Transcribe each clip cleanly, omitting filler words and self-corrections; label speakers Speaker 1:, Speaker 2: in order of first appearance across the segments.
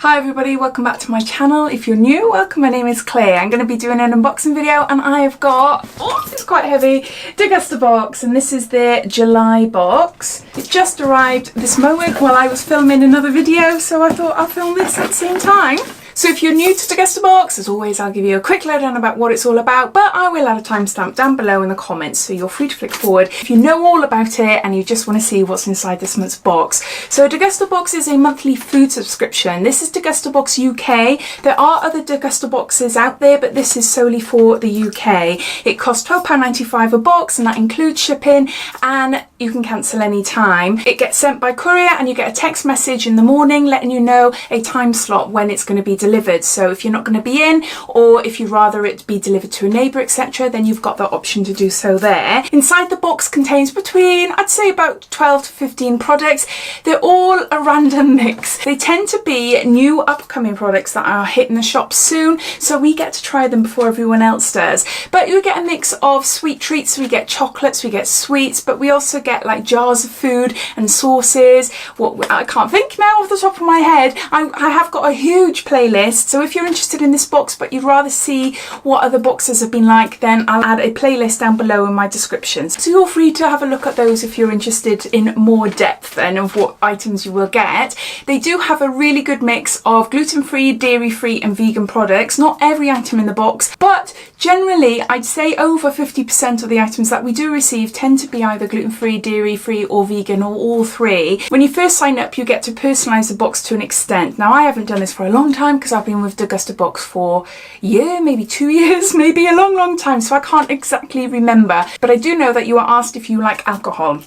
Speaker 1: Hi everybody, welcome back to my channel. If you're new, welcome. My name is Claire. I'm going to be doing an unboxing video and I have got, it's quite heavy, Degustabox, and this is the July box. It just arrived this moment while I was filming another video, so I thought I'll film this at the same time. So if you're new to Degustabox, as always, I'll give you a quick lowdown about what it's all about, but I will add a timestamp down below in the comments, so you're free to flick forward if you know all about it and you just want to see what's inside this month's box. So Degustabox is a monthly food subscription. This is Degustabox UK. There are other Degustaboxes out there, but this is solely for the UK. It costs £12.95 a box, and that includes shipping, and you can cancel any time. It gets sent by courier and you get a text message in the morning letting you know a time slot when it's going to be delivered. So if you're not going to be in, or if you'd rather it be delivered to a neighbour, etc., then you've got that option to do so there. Inside the box contains between, I'd say, about 12 to 15 products. They're all a random mix. They tend to be new upcoming products that are hitting the shops soon, so we get to try them before everyone else does. But you get a mix of sweet treats. We get chocolates, we get sweets, but we also get like jars of food and sauces. What I can't think now off the top of my head. I have got a huge playlist, so if you're interested in this box but you'd rather see what other boxes have been like, then I'll add a playlist down below in my descriptions. So you're free to have a look at those if you're interested in more depth then of what items you will get. They do have a really good mix of gluten-free, dairy-free and vegan products. Not every item in the box, but generally I'd say over 50% of the items that we do receive tend to be either gluten-free, dairy-free or vegan, or all three. When you first sign up, you get to personalise the box to an extent. Now I haven't done this for a long time because I've been with Degustabox for a year, maybe 2 years, maybe a long time, so I can't exactly remember, but I do know that you are asked if you like alcohol.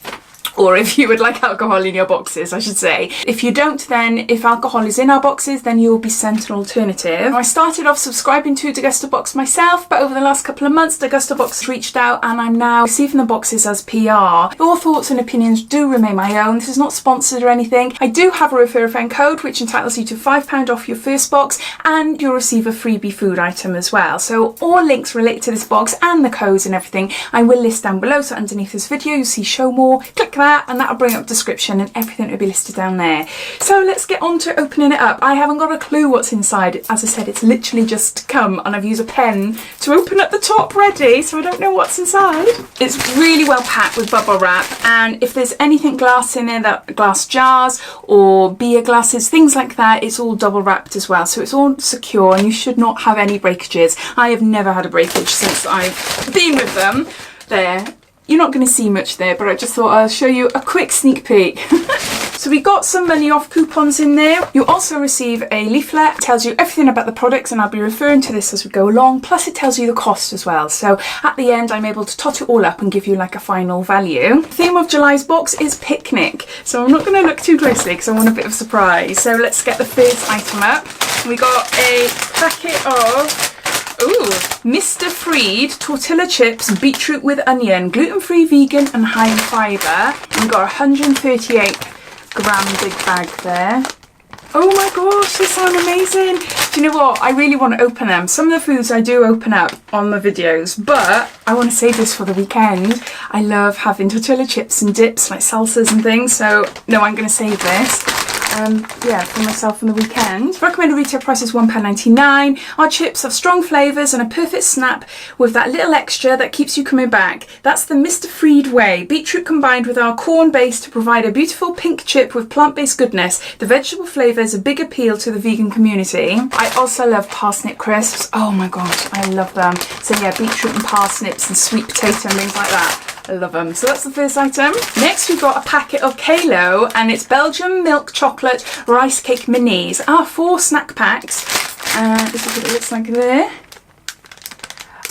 Speaker 1: Or if you would like alcohol in your boxes, I should say. If you don't, then if alcohol is in our boxes, then you will be sent an alternative. I started off subscribing to Degustabox myself, but over the last couple of months, Degustabox reached out and I'm now receiving the boxes as PR. All thoughts and opinions do remain my own. This is not sponsored or anything. I do have a refer a friend code, which entitles you to £5 off your first box, and you'll receive a freebie food item as well. So all links related to this box and the codes and everything, I will list down below. So underneath this video, you'll see show more. Click that and that'll bring up description and everything will be listed down there. So let's get on to opening it up. I haven't got a clue what's inside. As I said, it's literally just come and I've used a pen to open up the top ready, so I don't know what's inside. It's really well packed with bubble wrap, and if there's anything glass in there, that glass jars or beer glasses, things like that, it's all double wrapped as well, so it's all secure and you should not have any breakages. I have never had a breakage since I've been with them. There. You're not going to see much there, but I just thought I'll show you a quick sneak peek. So we got some money off coupons in there. You also receive a leaflet. It tells you everything about the products, and I'll be referring to this as we go along. Plus it tells you the cost as well. So at the end, I'm able to tot it all up and give you like a final value. The theme of July's box is picnic. So I'm not going to look too closely because I want a bit of surprise. So let's get the first item up. We got a packet of Mr. Freed tortilla chips, beetroot with onion, gluten-free, vegan and high in fibre. We've got a 138 gram big bag there. Oh my gosh, they sound amazing. Do you know what? I really want to open them. Some of the foods I do open up on the videos, but I want to save this for the weekend. I love having tortilla chips and dips like salsas and things, so no, I'm going to save this. Yeah, for myself on the weekend. Recommended retail price is £1.99. Our chips have strong flavours and a perfect snap with that little extra that keeps you coming back. That's the Mr. Freed way. Beetroot combined with our corn base to provide a beautiful pink chip with plant-based goodness. The vegetable flavours a big appeal to the vegan community. I also love parsnip crisps. Oh my gosh, I love them. So yeah, beetroot and parsnips and sweet potato and things like that. I love them. So that's the first item. Next we've got a packet of Kalo, and it's Belgian milk chocolate rice cake minis. 4 snack packs. This is what it looks like there.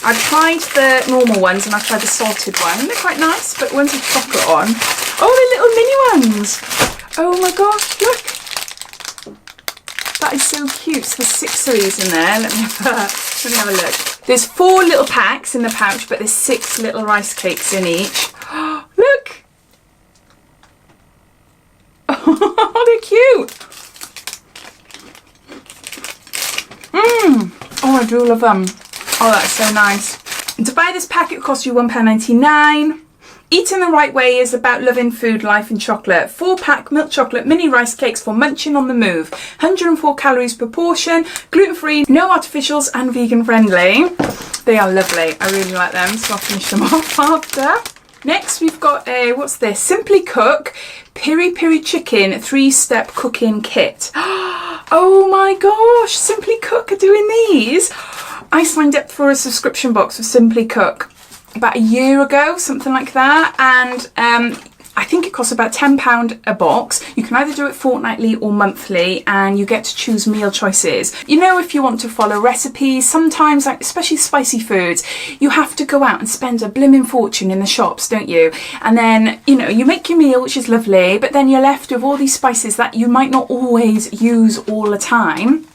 Speaker 1: I've tried the normal ones and I've tried the salted one. They're quite nice, but ones with chocolate on. Oh, they're little mini ones. Oh my gosh, look. That is so cute. So there's 6 of these in there. Let me have a look. There's 4 little packs in the pouch, but there's 6 little rice cakes in each. Look! Oh, they're cute! Oh, I do love them. Oh, that's so nice. And to buy this pack, it costs you £1.99. Eating the right way is about loving food, life and chocolate. 4-pack milk chocolate mini rice cakes for munching on the move. 104 calories per portion, gluten-free, no artificials and vegan friendly. They are lovely. I really like them, so I'll finish them off after. Next we've got a, what's this? Simply Cook Piri Piri Chicken 3-step cooking kit. Oh my gosh, Simply Cook are doing these. I signed up for a subscription box with Simply Cook about a year ago, something like that, and I think it costs about £10 a box. You can either do it fortnightly or monthly, and you get to choose meal choices. You know, if you want to follow recipes, sometimes, like especially spicy foods, you have to go out and spend a blimmin' fortune in the shops, don't you? And then, you know, you make your meal, which is lovely, but then you're left with all these spices that you might not always use all the time.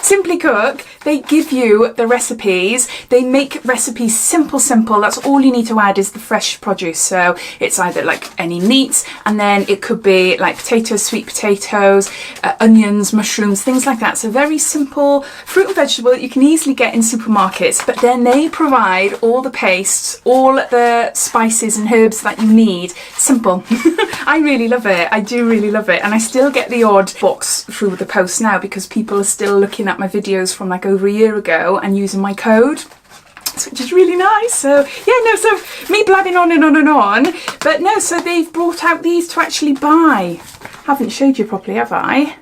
Speaker 1: Simply Cook, they give you the recipes. They make recipes simple. That's all you need to add is the fresh produce. So it's either like any meats, and then it could be like potatoes, sweet potatoes, onions, mushrooms, things like that. So very simple fruit and vegetable that you can easily get in supermarkets. But then they provide all the pastes, all the spices and herbs that you need. Simple. I really love it. I do really love it. And I still get the odd box through the post now because people are still looking at my videos from like over a year ago and using my code, which is really nice. So yeah, no, so me blabbing on and on and on, but no, so they've brought out these to actually buy. Haven't showed you properly, have I?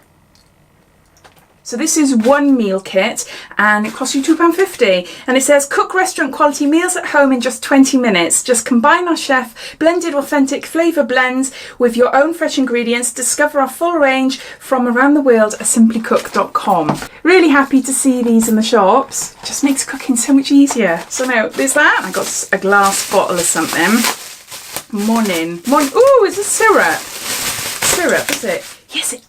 Speaker 1: So this is one meal kit and it costs you £2.50, and it says cook restaurant quality meals at home in just 20 minutes. Just combine our chef blended authentic flavour blends with your own fresh ingredients. Discover our full range from around the world at simplycook.com. Really happy to see these in the shops. Just makes cooking so much easier. So now there's that. I got a glass bottle of something. Morning. Ooh, it's a syrup. Syrup, is it? Yes, it's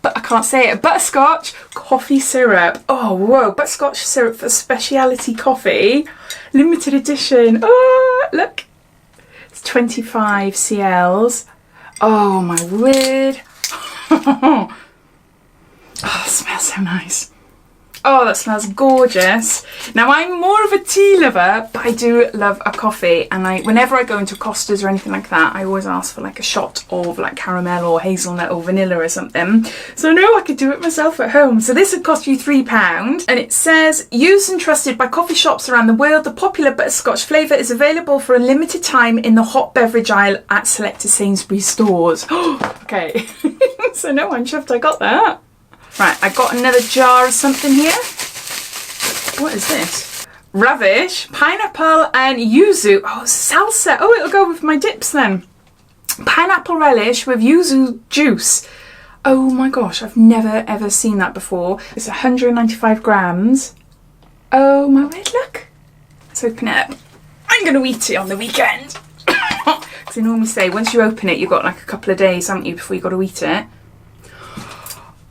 Speaker 1: I can't say it. Butterscotch coffee syrup. Oh, whoa, butterscotch syrup for specialty coffee. Limited edition. Oh, look. It's 25 cls. Oh, my word. Oh, it smells so nice. Oh, that smells gorgeous. Now, I'm more of a tea lover, but I do love a coffee. And whenever I go into Costa's or anything like that, I always ask for like a shot of like caramel or hazelnut or vanilla or something. So no, I could do it myself at home. So this would cost you £3. And it says, used and trusted by coffee shops around the world, the popular butterscotch flavour is available for a limited time in the hot beverage aisle at selected Sainsbury's stores. Okay. So no, I'm chuffed I got that. Right, I got another jar of something here. What is this? Rubbish, pineapple and yuzu. Oh, salsa. Oh, it'll go with my dips then. Pineapple relish with yuzu juice. Oh my gosh, I've never ever seen that before. It's 195 grams. Oh my word, look. Let's open it up. I'm going to eat it on the weekend. Because they normally say once you open it, you've got like a couple of days, haven't you, before you've got to eat it.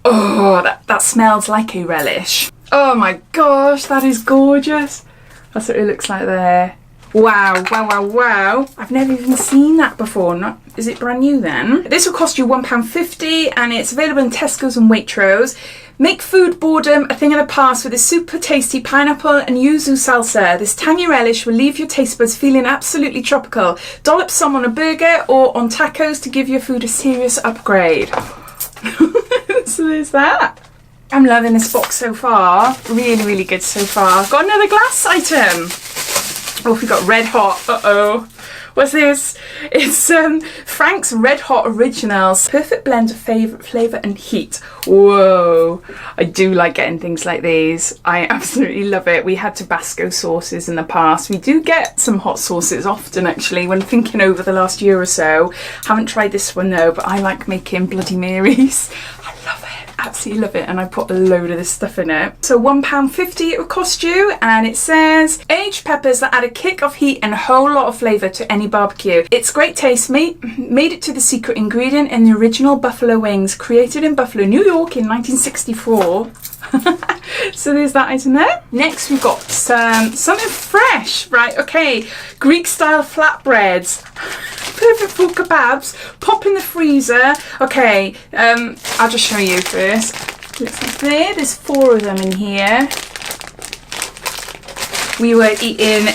Speaker 1: Oh, that smells like a relish. Oh my gosh, that is gorgeous. That's what it looks like there. Wow, wow, wow, wow. I've never even seen that before. Is it brand new then? This will cost you £1.50 and it's available in Tesco's and Waitrose. Make food boredom a thing of the past with this super tasty pineapple and yuzu salsa. This tangy relish will leave your taste buds feeling absolutely tropical. Dollop some on a burger or on tacos to give your food a serious upgrade. So there's that. I'm loving this box so far. Really, really good so far. Got another glass item. Oh, we got Red Hot. Uh-oh. What's this? It's Frank's Red Hot Originals. Perfect blend of flavour and heat. Whoa. I do like getting things like these. I absolutely love it. We had Tabasco sauces in the past. We do get some hot sauces often, actually, when thinking over the last year or so. Haven't tried this one, though, but I like making Bloody Marys. I love it. Absolutely love it, and I put a load of this stuff in it. So £1.50 it will cost you, and it says aged peppers that add a kick of heat and a whole lot of flavour to any barbecue. It's great taste, made it to the secret ingredient in the original buffalo wings, created in Buffalo, New York in 1964. So there's that item there. Next we've got something fresh, right? Okay, Greek style flatbreads. Perfect for kebabs. Pop in the freezer. Okay, I'll just show you first. Looks like there's 4 of them in here. we were eating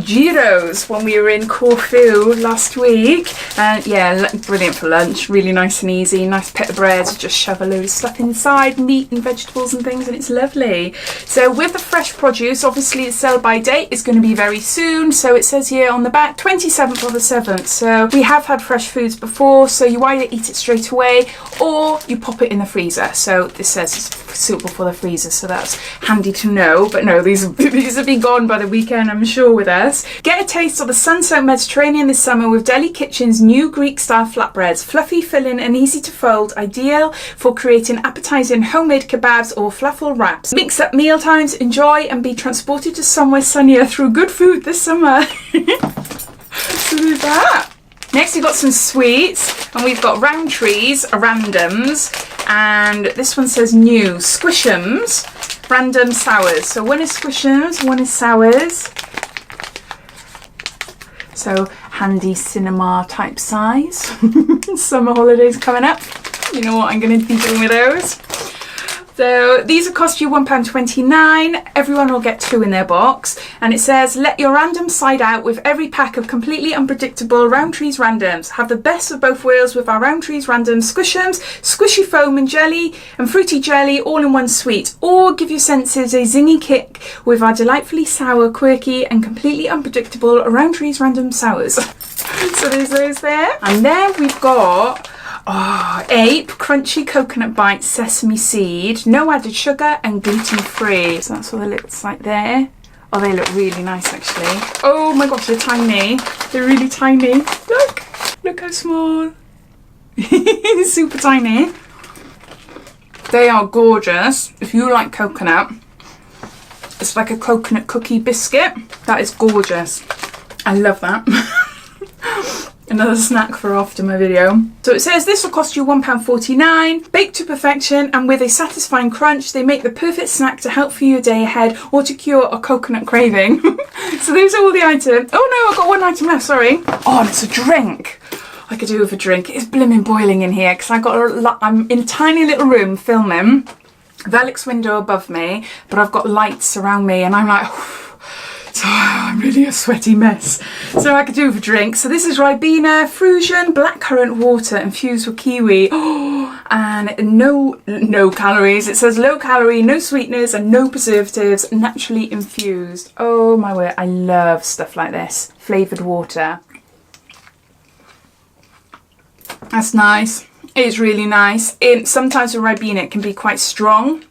Speaker 1: gyros when we were in Corfu last week. And yeah, brilliant for lunch. Really nice and easy. Nice pita bread. Just shove a load of stuff inside, meat and vegetables and things, and it's lovely. So with the fresh produce, obviously its sell by date is going to be very soon. So it says here on the back, 27th of the 7th. So we have had fresh foods before, so you either eat it straight away or you pop it in the freezer. So this says it's suitable for the freezer, so that's handy to know. But no, these will be gone by the weekend, I'm sure, with us. Get a taste of the sun-soaked Mediterranean this summer with Deli Kitchen's new Greek-style flatbreads. Fluffy, filling and easy to fold, ideal for creating appetizing homemade kebabs or falafel wraps. Mix up meal times, enjoy and be transported to somewhere sunnier through good food this summer. So there's that. Next we've got some sweets, and we've got Roundtree's randoms, and this one says new Squishums random sours. So one is Squishums, one is sours. So handy cinema type size. Summer holidays coming up. You know what I'm going to be doing with those. So these will cost you £1.29. Everyone will get 2 in their box. And it says, let your random side out with every pack of completely unpredictable Roundtree's randoms. Have the best of both worlds with our Roundtree's random Squishums, squishy foam and jelly and fruity jelly all in one sweet. Or give your senses a zingy kick with our delightfully sour, quirky and completely unpredictable Roundtree's random sours. So there's those there. And then we've got Ape Crunchy Coconut Bites Sesame Seed, no added sugar and gluten free. So that's what it looks like there. Oh, they look really nice actually. Oh my gosh, they're tiny. They're really tiny. Look how small. Super tiny. They are gorgeous. If you like coconut, it's like a coconut cookie biscuit. That is gorgeous. I love that. Another snack for after my video. So it says this will cost you £1.49. Baked to perfection and with a satisfying crunch, they make the perfect snack to help for your day ahead or to cure a coconut craving. So those are all the items. Oh no, I've got one item left, sorry. Oh, and it's a drink. I could do with a drink. It's blimmin' boiling in here because I'm in a tiny little room filming. Velux window above me, but I've got lights around me and I'm like, so I'm really a sweaty mess. So I could do with a drink. So this is Ribena Frusion blackcurrant water infused with kiwi. Oh, and no calories. It says low calorie, no sweeteners and no preservatives, naturally infused. Oh my word, I love stuff like this. Flavoured water. That's nice. It's really nice. Sometimes with Ribena it can be quite strong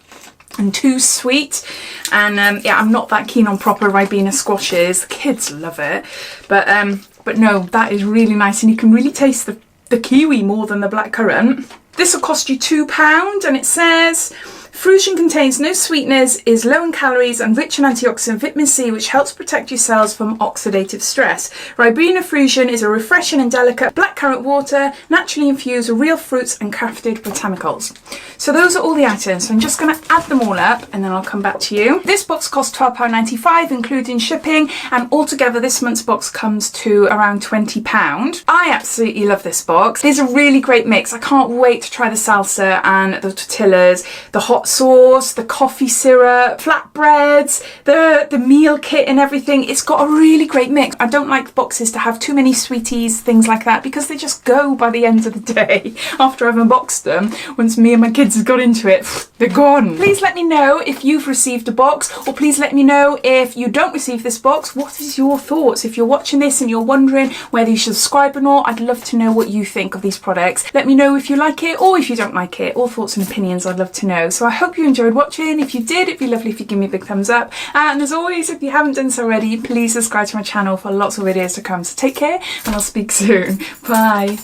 Speaker 1: and too sweet, and yeah, I'm not that keen on proper Ribena squashes. The kids love it, but no, that is really nice, and you can really taste the kiwi more than the blackcurrant. This will cost you £2, and it says Frusion contains no sweeteners, is low in calories and rich in antioxidant vitamin C, which helps protect your cells from oxidative stress. Ribena Frusion is a refreshing and delicate blackcurrant water, naturally infused with real fruits and crafted botanicals. So those are all the items. So I'm just going to add them all up and then I'll come back to you. This box costs £12.95 including shipping, and altogether this month's box comes to around £20. I absolutely love this box. It's a really great mix. I can't wait to try the salsa and the tortillas, the hot sauce, the coffee syrup, flatbreads, the meal kit and everything. It's got a really great mix. I don't like boxes to have too many sweeties, things like that, because they just go by the end of the day after I've unboxed them. Once me and my kids have got into it, they're gone. Please let me know if you've received a box, or please let me know if you don't receive this box. What is your thoughts? If you're watching this and you're wondering whether you should subscribe or not, I'd love to know what you think of these products. Let me know if you like it or if you don't like it. All thoughts and opinions I'd love to know. So I hope you enjoyed watching. If you did, it'd be lovely if you give me a big thumbs up. And as always, if you haven't done so already, please subscribe to my channel for lots of videos to come. So take care and I'll speak soon. Bye.